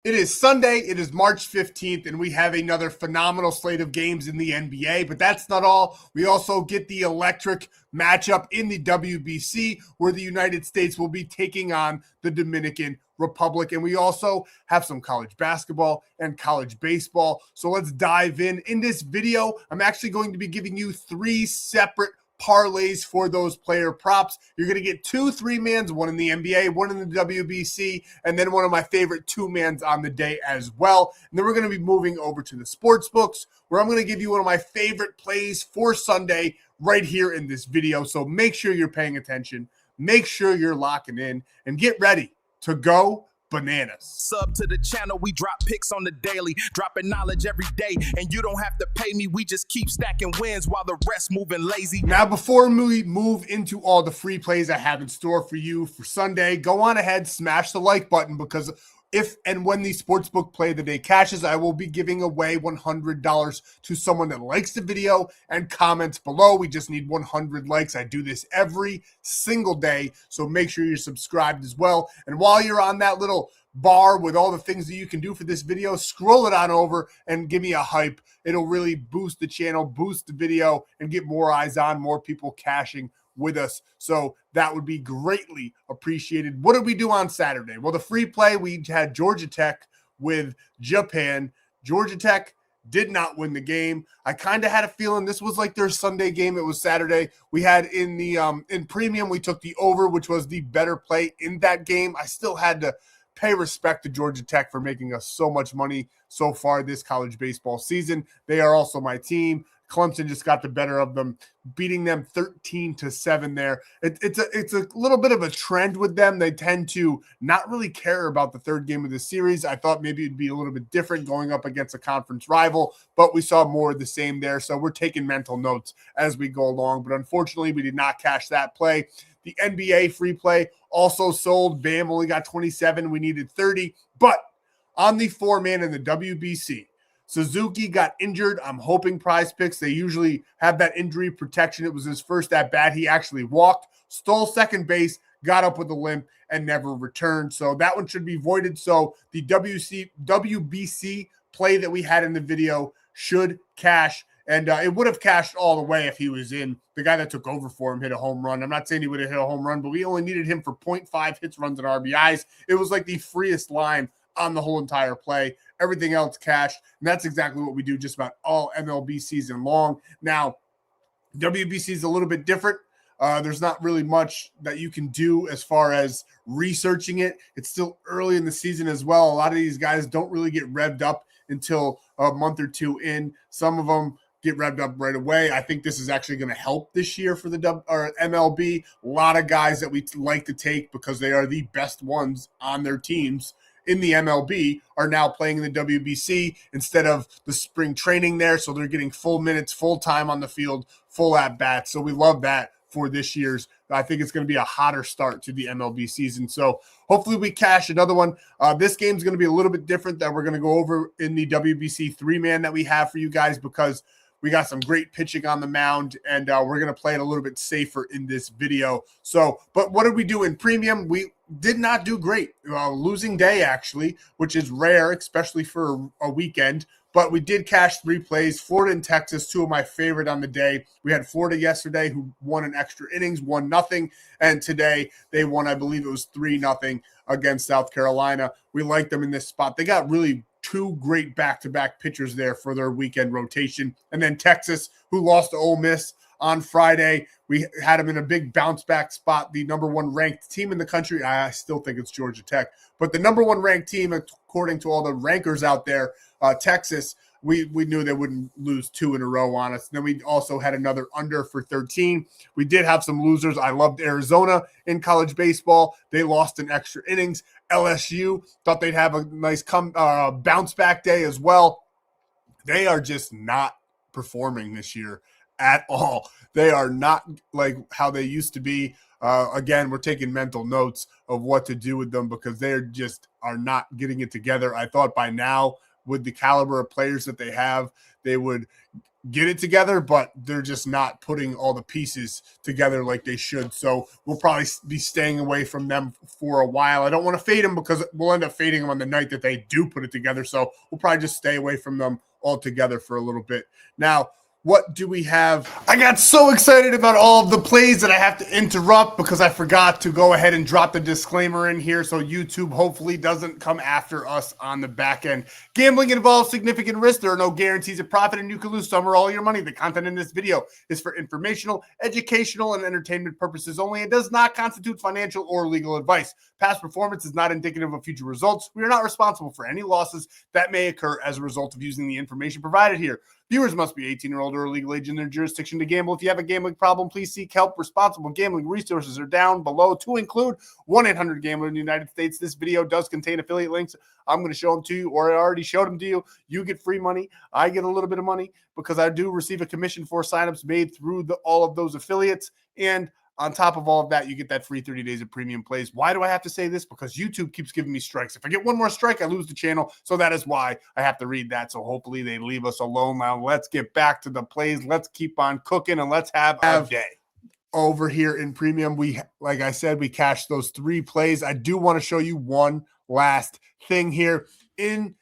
It is Sunday, it is March 15th, and we have another phenomenal slate of games in the NBA. But that's not all. We also get the electric matchup in the WBC, where the United States will be taking on the Dominican Republic. And we also have some college basketball and college baseball. So let's dive in. In this video, I'm actually going to be giving you three separate parlays for those player props. You're going to get two three-mans, one in the NBA, one in the WBC, and then one of my favorite two-mans on the day as well. And then we're going to be moving over to the sports books, where I'm going to give you one of my favorite plays for Sunday right here in this video. So make sure you're paying attention, make sure you're locking in, and get ready to go bananas. Sub to the channel, we drop picks on the daily, dropping knowledge every day, and you don't have to pay me, we just keep stacking wins while the rest moving lazy. Now, before we move into all the free plays I have in store for you for Sunday, go on ahead, smash the like button, because if and when the sportsbook play of the day cashes, I will be giving away $100 to someone that likes the video and comments below. We just need 100 likes. I do this every single day, so make sure you're subscribed as well. And while you're on that little bar with all the things that you can do for this video, scroll it on over and give me a hype. It'll really boost the channel, boost the video, and get more eyes on, more people cashing with us. So that would be greatly appreciated. What did we do on Saturday? Well, the free play, we had Georgia Tech with Japan. Georgia Tech did not win the game. I kind of had a feeling this was like their Sunday game. It was Saturday. We had in the in premium, we took the over, which was the better play in that game. I still had to pay respect to Georgia Tech for making us so much money so far this college baseball season. They are also my team. Clemson just got the better of them, beating them 13-7 there. It's a little bit of a trend with them. They tend to not really care about the third game of the series. I thought maybe it'd be a little bit different going up against a conference rival, but we saw more of the same there. So we're taking mental notes as we go along. But unfortunately, we did not cash that play. The NBA free play also sold. Bam only got 27. We needed 30. But on the four-man in the WBC, Suzuki got injured. I'm hoping Prizepicks, they usually have that injury protection. It was his first at bat. He actually walked, stole second base, got up with a limp, and never returned. So that one should be voided. So the WBC play that we had in the video should cash. And it would have cashed all the way if he was in. The guy that took over for him hit a home run. I'm not saying he would have hit a home run, but we only needed him for 0.5 hits, runs, and RBIs. It was like the freest line on the whole entire play. Everything else cashed, and that's exactly what we do just about all MLB season long. Now, WBC is a little bit different. There's not really much that you can do as far as researching it. It's still early in the season as well. A lot of these guys don't really get revved up until a month or two in. Some of them get revved up right away. I think this is actually going to help this year for the MLB. A lot of guys that we like to take because they are the best ones on their teams in the MLB are now playing in the WBC instead of the spring training there. So they're getting full minutes, full time on the field, full at bats. So we love that for this year's. I think it's going to be a hotter start to the MLB season. So hopefully we cash another one. This game's going to be a little bit different that we're going to go over in the WBC three-man that we have for you guys, because we got some great pitching on the mound, and we're going to play it a little bit safer in this video. So, but what did we do in premium? We did not do great. Losing day, actually, which is rare, especially for a weekend. But we did cash three plays. Florida and Texas, two of my favorite on the day. We had Florida yesterday, who won in extra innings, 1-0. And today they won, I believe it was 3-0 against South Carolina. We like them in this spot. They got really two great back-to-back pitchers there for their weekend rotation. And then Texas, who lost to Ole Miss on Friday, we had them in a big bounce-back spot. The number one ranked team in the country, I still think it's Georgia Tech, but the number one ranked team, according to all the rankers out there, Texas, we knew they wouldn't lose two in a row on us. And then we also had another under for 13. We did have some losers. I loved Arizona in college baseball. They lost in extra innings. LSU, thought they'd have a nice bounce back day as well. They are just not performing this year at all. They are not like how they used to be. Again, we're taking mental notes of what to do with them because they are not getting it together. I thought by now, with the caliber of players that they have, they would get it together, but they're just not putting all the pieces together like they should. So we'll probably be staying away from them for a while. I don't want to fade them because we'll end up fading them on the night that they do put it together. So we'll probably just stay away from them altogether for a little bit. Now, what do we have? I got so excited about all of the plays that I have to interrupt because I forgot to go ahead and drop the disclaimer in here so YouTube hopefully doesn't come after us on the back end. Gambling involves significant risk. There are no guarantees of profit, and you can lose some or all your money. The content in this video is for informational, educational, and entertainment purposes only. It does not constitute financial or legal advice. Past performance is not indicative of future results. We are not responsible for any losses that may occur as a result of using the information provided here. Viewers must be 18 or older or legal age in their jurisdiction to gamble. If you have a gambling problem, please seek help. Responsible gambling resources are down below, to include 1-800-GAMBLER in the United States. This video does contain affiliate links. I'm going to show them to you, or I already showed them to you. You get free money. I get a little bit of money because I do receive a commission for signups made through all of those affiliates. And on top of all of that, you get that free 30 days of premium plays. Why do I have to say this? Because YouTube keeps giving me strikes. If I get one more strike, I lose the channel. So that is why I have to read that. So hopefully they leave us alone. Now let's get back to the plays. Let's keep on cooking and let's have a day. Over here in premium, like I said, we cashed those 3 plays. I do want to show you one last thing here. In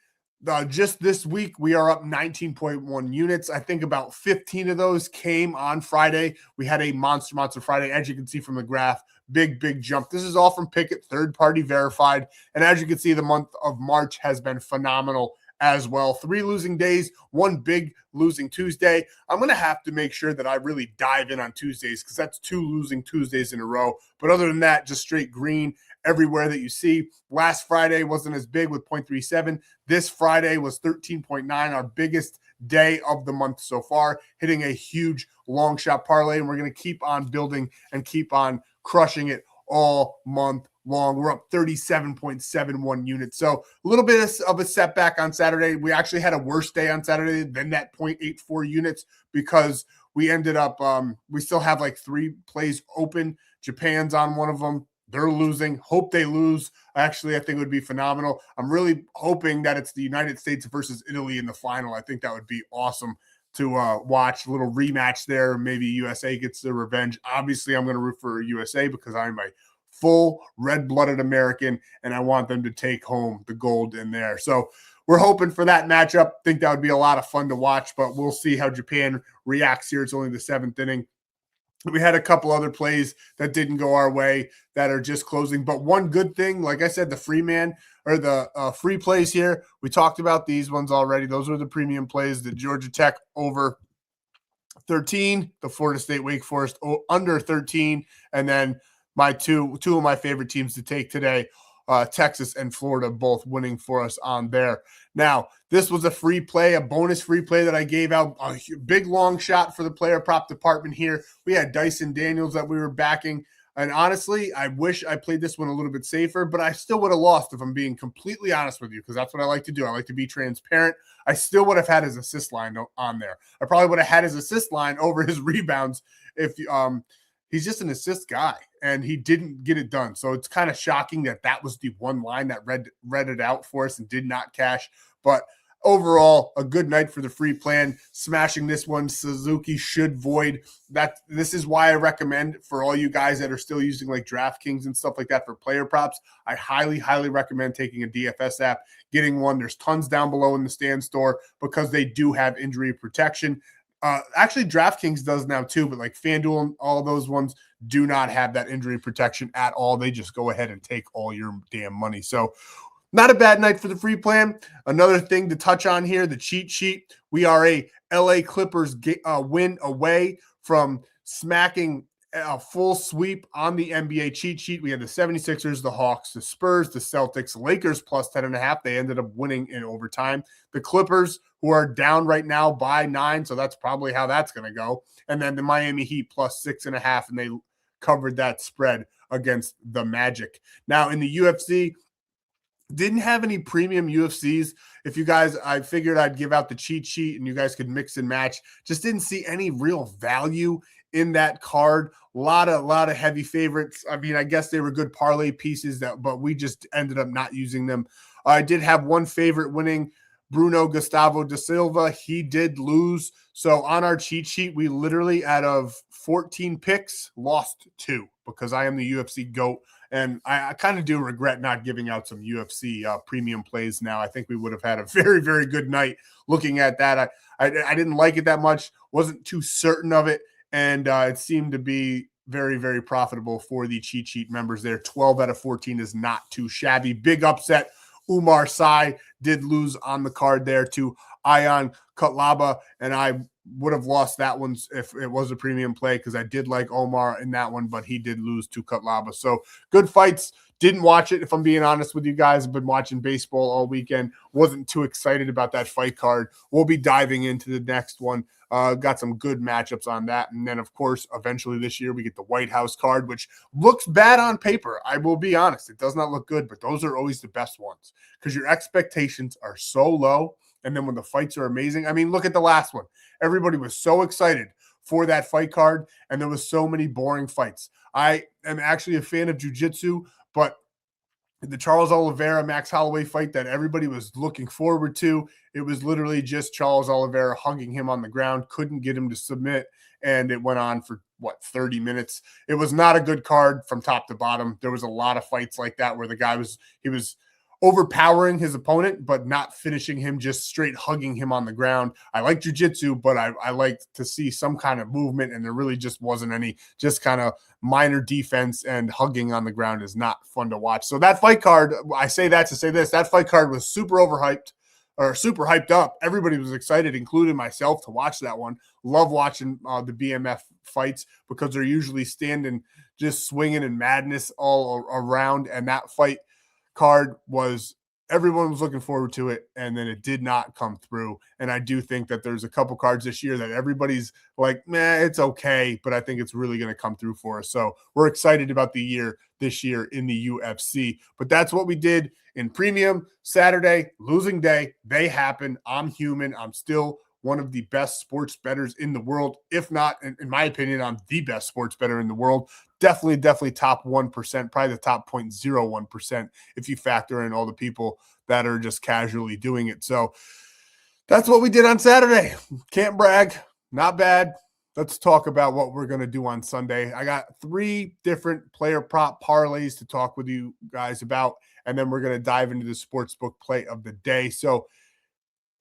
just this week, we are up 19.1 units. I think about 15 of those came on Friday. We had a monster Friday, as you can see from the graph. Big jump. This is all from Pickett, third-party verified. And as you can see, the month of March has been phenomenal as well. 3 losing days, 1 big losing Tuesday. I'm going to have to make sure that I really dive in on Tuesdays because that's 2 losing Tuesdays in a row. But other than that, just straight green everywhere that you see. Last Friday wasn't as big with 0.37. This Friday was 13.9, our biggest day of the month so far, hitting a huge long shot parlay. And we're going to keep on building and keep on crushing it all month long. We're up 37.71 units. So a little bit of a setback on Saturday. We actually had a worse day on Saturday than that 0.84 units because we ended up, we still have like 3 plays open. Japan's on one of them. They're losing. Hope they lose. Actually, I think it would be phenomenal. I'm really hoping that it's the United States versus Italy in the final. I think that would be awesome to watch. A little rematch there. Maybe USA gets their revenge. Obviously, I'm going to root for USA because I'm a full red-blooded American, and I want them to take home the gold in there. So we're hoping for that matchup. Think that would be a lot of fun to watch, but we'll see how Japan reacts here. It's only the 7th inning. We had a couple other plays that didn't go our way that are just closing. But one good thing, like I said, the free man or the free plays here, we talked about these ones already. Those were the premium plays, the Georgia Tech over 13, the Florida State Wake Forest under 13, and then my two of my favorite teams to take today, Texas and Florida, both winning for us on there. Now, this was a free play, a bonus free play that I gave out, a big long shot for the player prop department here. We had Dyson Daniels that we were backing. And honestly, I wish I played this one a little bit safer, but I still would have lost if I'm being completely honest with you, because that's what I like to do. I like to be transparent. I still would have had his assist line on there. I probably would have had his assist line over his rebounds if he's just an assist guy, and he didn't get it done. So it's kind of shocking that that was the one line that read it out for us and did not cash. But overall, a good night for the free plan. Smashing this one, Suzuki should void. This is why I recommend for all you guys that are still using like DraftKings and stuff like that for player props, I highly recommend taking a DFS app, getting one. There's tons down below in the Stan.store because they do have injury protection. Actually, DraftKings does now too, but like FanDuel and all those ones do not have that injury protection at all. They just go ahead and take all your damn money. So not a bad night for the free plan. Another thing to touch on here, the cheat sheet. We are a LA Clippers win away from smacking a full sweep on the NBA cheat sheet. We had the 76ers, the Hawks, the Spurs, the Celtics, Lakers plus 10.5. They ended up winning in overtime. The Clippers, who are down right now by 9, so that's probably how that's going to go. And then the Miami Heat plus 6.5, and they covered that spread against the Magic. Now in the UFC, didn't have any premium UFCs. If you guys, I figured I'd give out the cheat sheet and you guys could mix and match. Just didn't see any real value in that card. A lot of heavy favorites. I mean, I guess they were good parlay pieces but we just ended up not using them. I did have one favorite winning, Bruno Gustavo da Silva, he did lose. So on our cheat sheet, we literally, out of 14 picks, lost 2 because I am the UFC GOAT. And I kind of do regret not giving out some UFC premium plays now. I think we would have had a very, very good night looking at that. I didn't like it that much, wasn't too certain of it. And it seemed to be very, very profitable for the cheat sheet members there. 12 out of 14 is not too shabby. Big upset. Umar Sai did lose on the card there to Ion Kutlaba, and I would have lost that one if it was a premium play because I did like Omar in that one, but he did lose to Kutlaba. So good fights. Didn't watch it, if I'm being honest with you guys. I've been watching baseball all weekend. Wasn't too excited about that fight card. We'll be diving into the next one. Got some good matchups on that. And then, of course, eventually this year we get the White House card, which looks bad on paper. I will be honest. It does not look good, but those are always the best ones because your expectations are so low. And then when the fights are amazing, I mean, look at the last one. Everybody was so excited for that fight card, and there was so many boring fights. I am actually a fan of jiu-jitsu, but the Charles Oliveira Max Holloway fight that everybody was looking forward to, it was literally just Charles Oliveira hugging him on the ground, couldn't get him to submit, and it went on for 30 minutes. It was not a good card from top to bottom. There was a lot of fights like that where the guy was overpowering his opponent, but not finishing him, just straight hugging him on the ground. I like jiu-jitsu, but I like to see some kind of movement, and there really just wasn't any, just kind of minor defense, and hugging on the ground is not fun to watch. So that fight card, I say that to say this, that fight card was super overhyped, or super hyped up. Everybody was excited, including myself, to watch that one. Love watching the BMF fights because they're usually standing, just swinging and madness all around, and that fight card was, everyone was looking forward to it, and then it did not come through. And I do think that there's a couple cards this year that everybody's like, meh, it's okay, but I think it's really going to come through for us. So we're excited about the year this year in the UFC. But that's what we did in premium. Saturday, losing day, they happen. I'm human. I'm still one of the best sports bettors in the world. If not, in my opinion, I'm the best sports bettor in the world. Definitely top 1%, probably the top 0.01% if you factor in all the people that are just casually doing it. So that's what we did on Saturday. Can't brag. Not bad. Let's talk about what we're going to do on Sunday. I got 3 different player prop parlays to talk with you guys about, and then we're going to dive into the sportsbook play of the day. So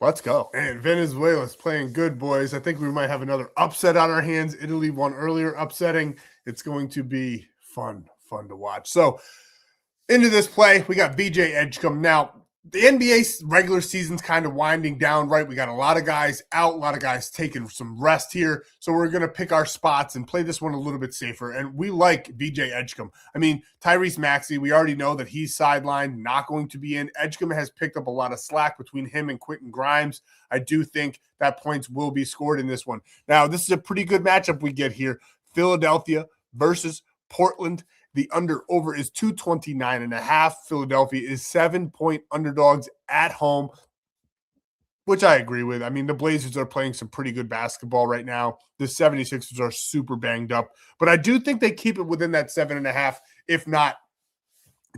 let's go. And Venezuela's playing good, boys. I think we might have another upset on our hands. Italy won earlier, upsetting. It's going to be fun to watch. So into this play, we got BJ Edgecombe. Now, the NBA regular season's kind of winding down, right? We got a lot of guys out, a lot of guys taking some rest here. So we're going to pick our spots and play this one a little bit safer. And we like BJ Edgecombe. I mean, Tyrese Maxey, we already know that he's sidelined, not going to be in. Edgecombe has picked up a lot of slack between him and Quentin Grimes. I do think that points will be scored in this one. Now, this is a pretty good matchup we get here. Philadelphia versus Portland. The under-over is 229.5. Philadelphia is 7-point underdogs at home, which I agree with. I mean, the Blazers are playing some pretty good basketball right now. The 76ers are super banged up. But I do think they keep it within that 7.5, if not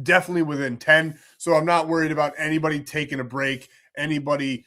definitely within 10. So I'm not worried about anybody taking a break, anybody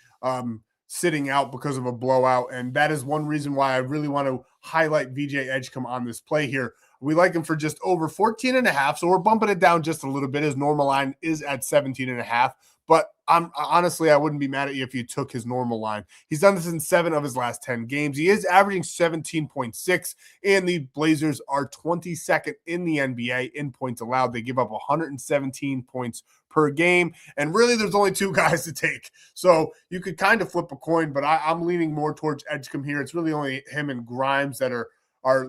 sitting out because of a blowout. And that is one reason why I really want to highlight VJ Edgecombe on this play here. We like him for just over 14.5, so we're bumping it down just a little bit. His normal line is at 17.5, but honestly, I wouldn't be mad at you if you took his normal line. He's done this in 7 of his last 10 games. He is averaging 17.6, and the Blazers are 22nd in the NBA in points allowed. They give up 117 points per game, and really there's only 2 guys to take. So you could kind of flip a coin, but I'm leaning more towards Edgecombe here. It's really only him and Grimes that are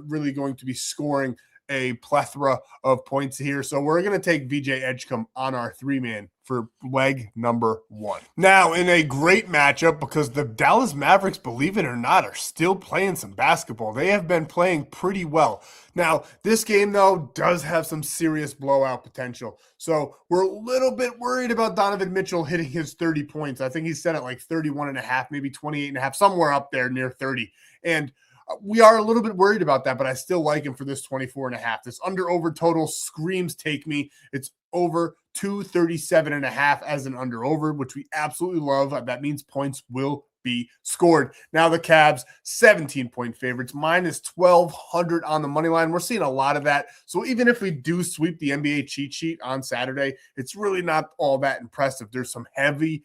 really going to be scoring a plethora of points here. So we're going to take VJ Edgecombe on our 3-man for leg number 1. Now, in a great matchup, because the Dallas Mavericks, believe it or not, are still playing some basketball. They have been playing pretty well. Now, this game, though, does have some serious blowout potential. So we're a little bit worried about Donovan Mitchell hitting his 30 points. I think he's set at like 31.5, maybe 28.5, somewhere up there near 30. And we are a little bit worried about that, but I still like him for this 24.5. This under-over total screams take me. It's over 237.5 as an under over, which we absolutely love. That means points will be scored. Now the Cavs, 17-point favorites, minus 1,200 on the money line. We're seeing a lot of that. So even if we do sweep the NBA cheat sheet on Saturday, it's really not all that impressive. There's some heavy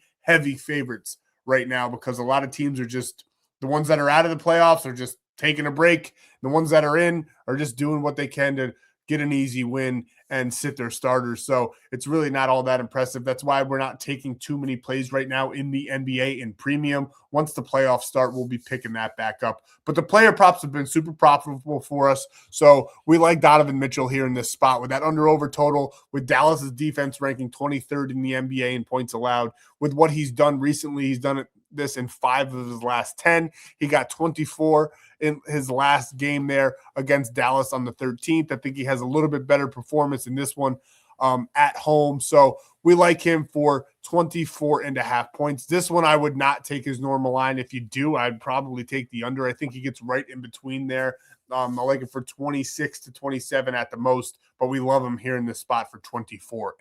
favorites right now because a lot of teams are just, the ones that are out of the playoffs are just taking a break. The ones that are in are just doing what they can to get an easy win and sit their starters. So it's really not all that impressive. That's why we're not taking too many plays right now in the NBA in premium. Once the playoffs start, we'll be picking that back up. But the player props have been super profitable for us. So we like Donovan Mitchell here in this spot with that under-over total, with Dallas's defense ranking 23rd in the NBA in points allowed. With what he's done recently, he's done this in 5 of his last 10. He got 24 in his last game there against Dallas on the 13th. I think he has a little bit better performance in this one at home. So we like him for 24.5 points. This one I would not take his normal line. If you do, I'd probably take the under. I think he gets right in between there. I like it for 26 to 27 at the most, but we love him here in this spot for 24.5.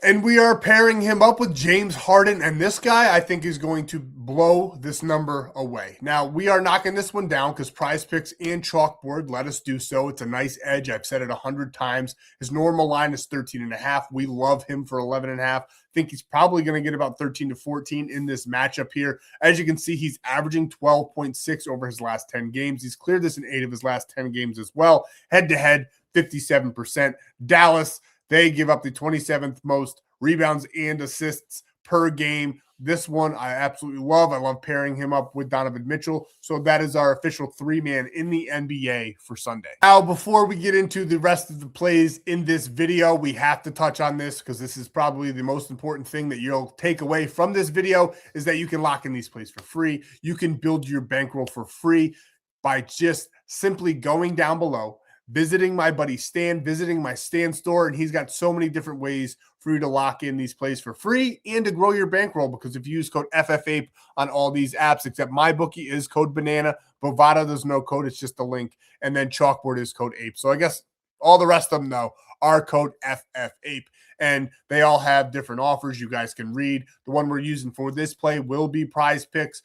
And we are pairing him up with James Harden, and this guy I think is going to blow this number away. Now, we are knocking this one down because Prizepicks and Chalkboard let us do so. It's a nice edge. I've said it 100 times. His normal line is 13.5. We love him for 11.5. Think he's probably going to get about 13 to 14 in this matchup here. As you can see, he's averaging 12.6 over his last 10 games. He's cleared this in 8 of his last 10 games as well. Head-to-head, 57%. Dallas, they give up the 27th most rebounds and assists per game. This one I absolutely love. I love pairing him up with Donovan Mitchell. So that is our official 3-man in the NBA for Sunday. Now, before we get into the rest of the plays in this video, we have to touch on this because this is probably the most important thing that you'll take away from this video is that you can lock in these plays for free. You can build your bankroll for free by just simply going down below, visiting my buddy Stan, visiting my Stan.store, and he's got so many different ways for you to lock in these plays for free and to grow your bankroll, because if you use code FFAPE on all these apps, except MyBookie is code banana, Bovada, there's no code, it's just a link, and then Chalkboard is code ape. So I guess all the rest of them, though, are code FFAPE, and they all have different offers you guys can read. The one we're using for this play will be Prizepicks.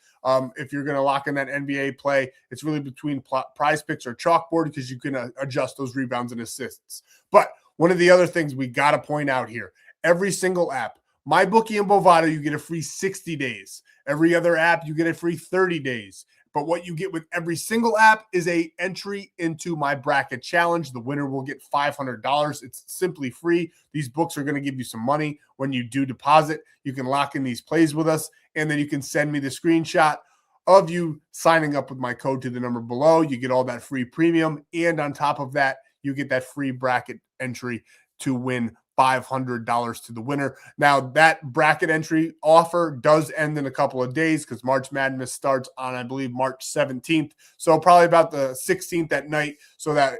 If you're going to lock in that NBA play, it's really between Prizepicks or Chalkboard because you can adjust those rebounds and assists. But one of the other things we got to point out here, every single app, MyBookie and Bovada, you get a free 60 days. Every other app, you get a free 30 days. But what you get with every single app is a entry into my bracket challenge. The winner will get $500. It's simply free. These books are going to give you some money when you do deposit. You can lock in these plays with us, and then you can send me the screenshot of you signing up with my code to the number below. You get all that free premium, and on top of that, you get that free bracket entry to win $500 to the winner. Now, that bracket entry offer does end in a couple of days because March Madness starts on, I believe, March 17th. So probably about the 16th at night, so that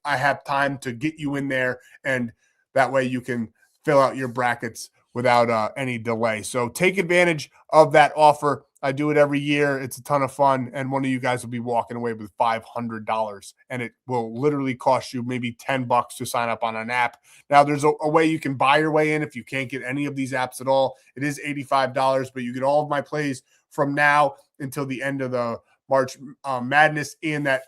I have time to get you in there, and that way you can fill out your brackets without any delay. So take advantage of that offer. I do it every year. It's a ton of fun, and one of you guys will be walking away with $500, and it will literally cost you maybe $10 to sign up on an app. Now, there's a way you can buy your way in if you can't get any of these apps at all. It is $85, but you get all of my plays from now until the end of the March Madness and that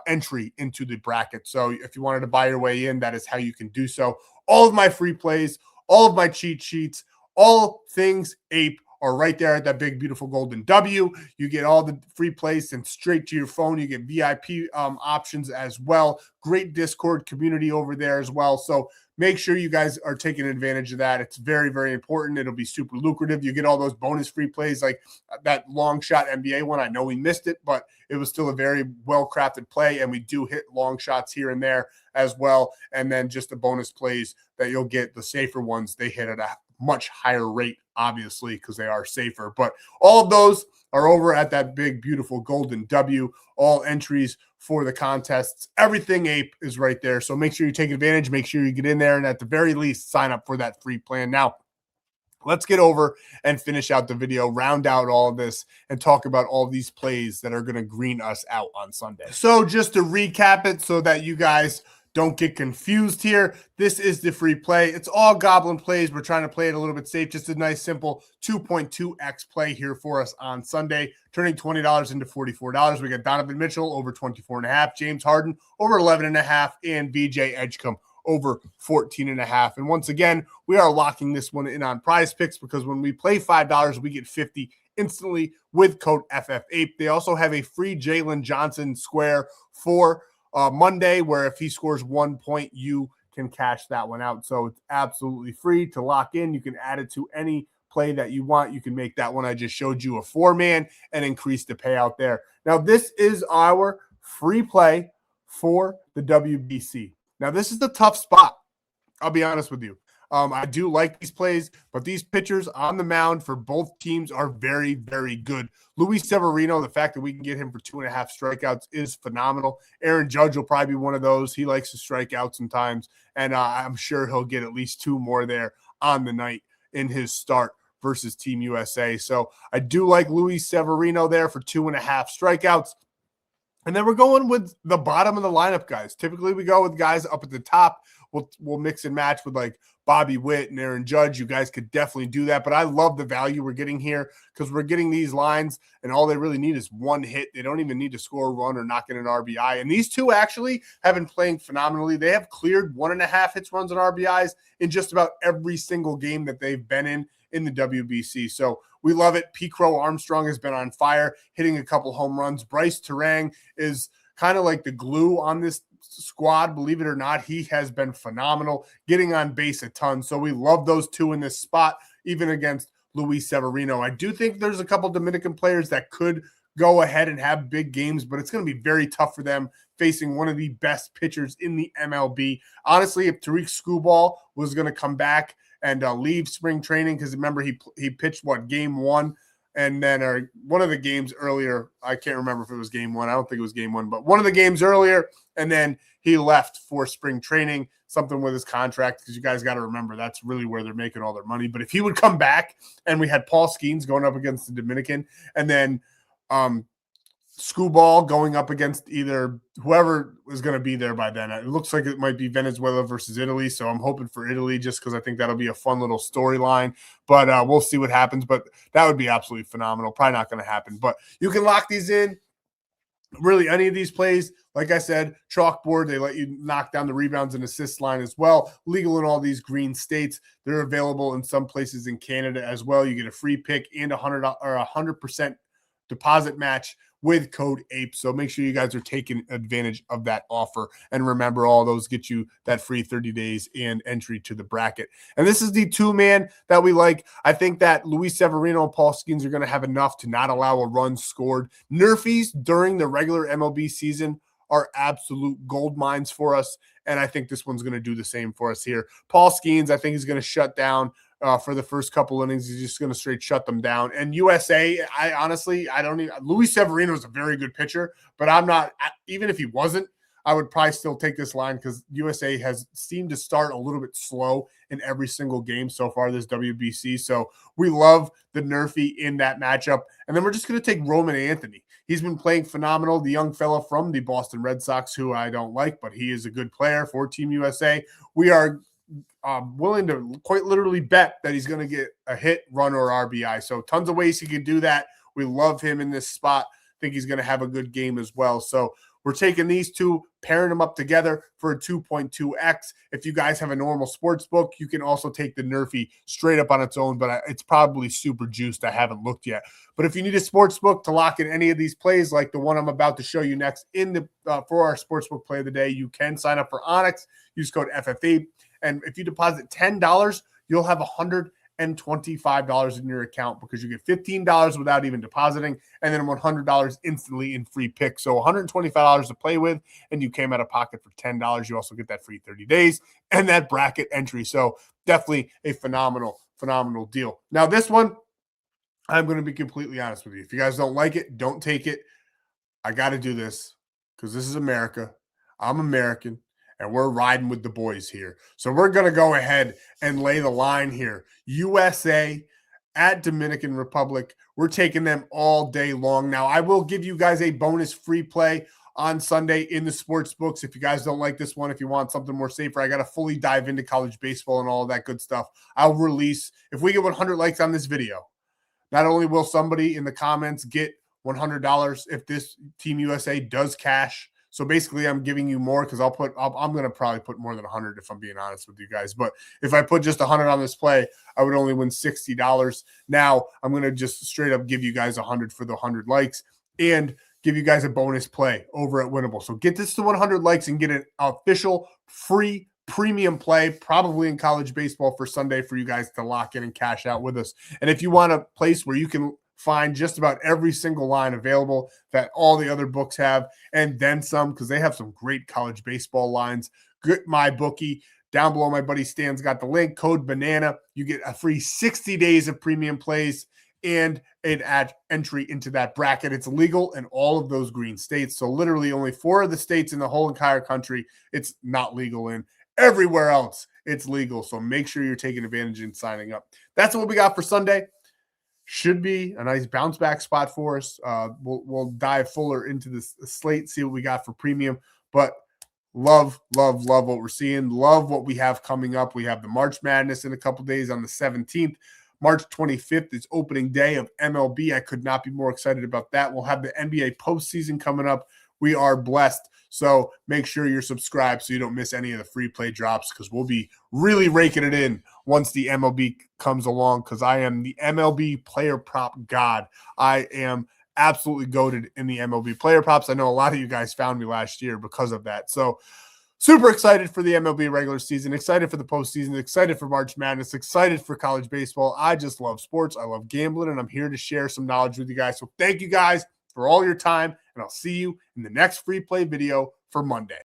entry into the bracket. So if you wanted to buy your way in, that is how you can do so. All of my free plays, all of my cheat sheets, all things ape are right there at that big, beautiful golden W. You get all the free plays and straight to your phone. You get VIP options as well. Great Discord community over there as well. So make sure you guys are taking advantage of that. It's very, very important. It'll be super lucrative. You get all those bonus free plays like that long shot NBA one. I know we missed it, but it was still a very well-crafted play, and we do hit long shots here and there as well. And then just the bonus plays that you'll get, the safer ones, they hit at a much higher rate, obviously, because they are safer. But all of those are over at that big, beautiful golden W. All entries for the contests, everything ape is right there. So make sure you take advantage. Make sure you get in there, and at the very least, sign up for that free plan. Now, let's get over and finish out the video, round out all of this, and talk about all these plays that are going to green us out on Sunday. So just to recap it so that you guys Don't get confused here. This is the free play. It's all goblin plays. We're trying to play it a little bit safe. Just a nice, simple 2.2x play here for us on Sunday, turning $20 into $44. We got Donovan Mitchell over 24.5, James Harden over 11.5, and VJ Edgecombe over 14.5. And once again, we are locking this one in on Prizepicks because when we play $5, we get 50 instantly with code FFAPE. They also have a free Jalen Johnson square for Monday, where if he scores 1 point, you can cash that one out. So it's absolutely free to lock in. You can add it to any play that you want. You can make that one I just showed you a 4-man and increase the payout there. Now, this is our free play for the WBC. Now, this is the tough spot. I'll be honest with you. I do like these plays, but these pitchers on the mound for both teams are very, very good. Luis Severino, the fact that we can get him for 2.5 strikeouts is phenomenal. Aaron Judge will probably be one of those. He likes to strike out sometimes, and I'm sure he'll get at least 2 more there on the night in his start versus Team USA. So I do like Luis Severino there for 2.5 strikeouts. And then we're going with the bottom of the lineup guys. Typically, we go with guys up at the top. We'll mix and match with like Bobby Witt and Aaron Judge. You guys could definitely do that. But I love the value we're getting here because we're getting these lines, and all they really need is 1 hit. They don't even need to score a run or knock in an RBI. And these two actually have been playing phenomenally. They have cleared 1.5 hits, runs, and RBIs in just about every single game that they've been in the WBC. So we love it. P. Crow Armstrong has been on fire, hitting a couple home runs. Bryce Terang is kind of like the glue on this squad. Believe it or not, he has been phenomenal, getting on base a ton. So we love those two in this spot, even against Luis Severino. I do think there's a couple Dominican players that could go ahead and have big games, but it's going to be very tough for them facing one of the best pitchers in the MLB. Honestly, if Tariq Skubal was going to come back and leave spring training, because remember he pitched game 1, and then one of the games earlier. I can't remember if it was game 1. I don't think it was game 1, but one of the games earlier, and then he left for spring training, something with his contract, because you guys got to remember that's really where they're making all their money. But if he would come back, and we had Paul Skeens going up against the Dominican, and then Skubal going up against either whoever was going to be there by then. It looks like it might be Venezuela versus Italy, so I'm hoping for Italy just because I think that'll be a fun little storyline. But we'll see what happens. But that would be absolutely phenomenal. Probably not going to happen. But you can lock these in. Really, any of these plays, like I said, Chalkboard, they let you knock down the rebounds and assist line as well. Legal in all these green states. They're available in some places in Canada as well. You get a free pick and a 100% deposit match with code APE. So make sure you guys are taking advantage of that offer. And remember, all those get you that free 30 days and entry to the bracket. And this is the 2-man that we like. I think that Luis Severino and Paul Skeens are going to have enough to not allow a run scored. Nerfies during the regular MLB season are absolute gold mines for us. And I think this one's going to do the same for us here. Paul Skeens, I think he's going to shut down for the first couple innings. He's just going to straight shut them down. And USA, I don't even – Luis Severino is a very good pitcher, but I'm not – even if he wasn't, I would probably still take this line because USA has seemed to start a little bit slow in every single game so far this WBC. So we love the Nerfy in that matchup. And then we're just going to take Roman Anthony. He's been playing phenomenal, the young fella from the Boston Red Sox, who I don't like, but he is a good player for Team USA. We are willing to quite literally bet that he's going to get a hit, run, or RBI. So tons of ways he can do that. We love him in this spot. Think he's going to have a good game as well. So we're taking these two, pairing them up together for a 2.2x. If you guys have a normal sports book, you can also take the Nerfy straight up on its own, but it's probably super juiced. I haven't looked yet. But if you need a sports book to lock in any of these plays, like the one I'm about to show you next in the for our sportsbook play of the day, you can sign up for ONYX. Use code FFAPE. And if you deposit $10, you'll have $125 in your account because you get $15 without even depositing, and then $100 instantly in free picks. So $125 to play with, and you came out of pocket for $10. You also get that free 30 days and that bracket entry. So definitely a phenomenal deal. Now this one, I'm going to be completely honest with you. If you guys don't like it, don't take it. I got to do this because this is America. I'm American. And we're riding with the boys here. So we're going to go ahead and lay the line here. USA at Dominican Republic. We're taking them all day long. Now, I will give you guys a bonus free play on Sunday in the sports books. If you guys don't like this one, if you want something more safer, I got to fully dive into college baseball and all of that good stuff. I'll release, if we get 100 likes on this video, not only will somebody in the comments get $100 if this Team USA does cash. So basically I'm giving you more because I'm going to probably put more than 100 if I'm being honest with you guys. But if I put just 100 on this play, I would only win $60. Now I'm going to just straight up give you guys 100 for the 100 likes and give you guys a bonus play over at Winible. So get this to 100 likes and get an official free premium play, probably in college baseball for Sunday for you guys to lock in and cash out with us. And if you want a place where you can find just about every single line available that all the other books have, and then some, because they have some great college baseball lines. Get my bookie. Down below, my buddy Stan's got the link, code BANANA. You get a free 60 days of premium plays and an entry into that bracket. It's legal in all of those green states. So literally only 4 of the states in the whole entire country it's not legal in. Everywhere else, it's legal. So make sure you're taking advantage and signing up. That's what we got for Sunday. Should be a nice bounce back spot for us. We'll dive fuller into this slate, see what we got for premium. But love what we're seeing. Love what we have coming up. We have the March Madness in a couple days on the 17th. March 25th is opening day of MLB. I could not be more excited about that. We'll have the NBA postseason coming up. We are blessed. So make sure you're subscribed so you don't miss any of the free play drops because we'll be really raking it in once the MLB comes along because I am the MLB player prop god. I am absolutely goated in the MLB player props. I know a lot of you guys found me last year because of that. So super excited for the MLB regular season, excited for the postseason, excited for March Madness, excited for college baseball. I just love sports. I love gambling, and I'm here to share some knowledge with you guys. So thank you guys for all your time, and I'll see you in the next free play video for Monday.